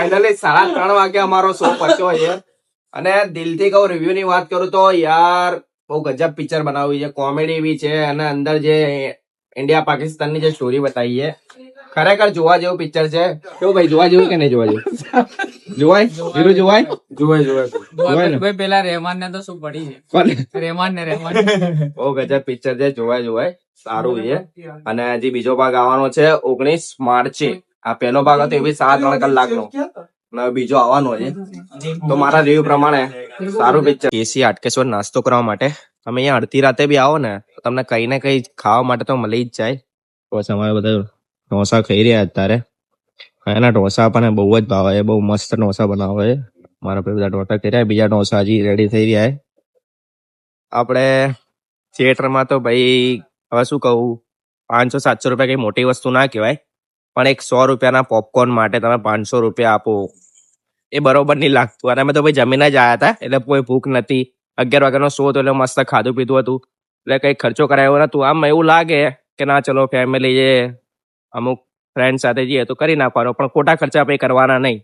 Finally 3:30 વાગે અમારો show પત્યો છે અને દિલથી કહું રિવ્યુ ની વાત કરું તો યાર બહુ ગજબ પિક્ચર બનાવ્યું છે, કોમેડી બી છે અને અંદર જે ઇન્ડિયા પાકિસ્તાન ની જે સ્ટોરી બતાવી છે ખરેખર જોવા જેવું પિક્ચર છે. કેવું ભાઈ, જોવા જેવું કે નહીં જોવા જેવું? જોવાય હીરો જોવાય પેલા રહેમાન ને તો શું પડી છે, રહેમાન બહુ ગજબ પિક્ચર છે, જોવાય સારું છે. અને હજી બીજો ભાગ આવવાનો છે 19 માર્ચે. આ પહેલો ભાગ હતો એ બી 3 કલાકનો અને બીજો આવવાનો છે. તો મારા રિવ્યુ પ્રમાણે સારું પિક્ચર. કેસી હાટકેશ્વર નાસ્તો કરવા માટે તમે અહીંયા અડધી રાતે બી આવો ને તો તમને કઈ ને કઈ ખાવા માટે તો મળી જ જાય. બસ અમારે બધા ઢોસા ખાઈ રહ્યા અત્યારે. એના ઢોસા આપણને બહુ જ ભાવે, બહુ મસ્ત ઢોસા બનાવે છે. મારા બધા ઢોસા ખાઈ રહ્યા, બીજા ઢોસા હજી રેડી થઈ રહ્યા છે. આપણે થિયેટરમાં તો ભાઈ હવે શું કહું, 500-700 રૂપિયા કઈ મોટી વસ્તુ ના કહેવાય, પણ એક 100 રૂપિયાના પોપકોર્ન માટે તમે 500 રૂપિયા આપો એ બરોબર નહીં લાગતું. અને અમે તો ભાઈ જમીને જ આવ્યા હતા એટલે કોઈ ભૂખ નથી. 11 વાગ્યાનો શો હતો એટલે મસ્ત ખાધું પીધું હતું એટલે કઈ ખર્ચો કરાયો નતું. આમ એવું લાગે કે ના ચલો ફેમિલી છે, અમુક ફ્રેન્ડ સાથે જઈએ તો કરી નાખવાનો, પણ ખોટા ખર્ચા આપણે કરવાના નહીં.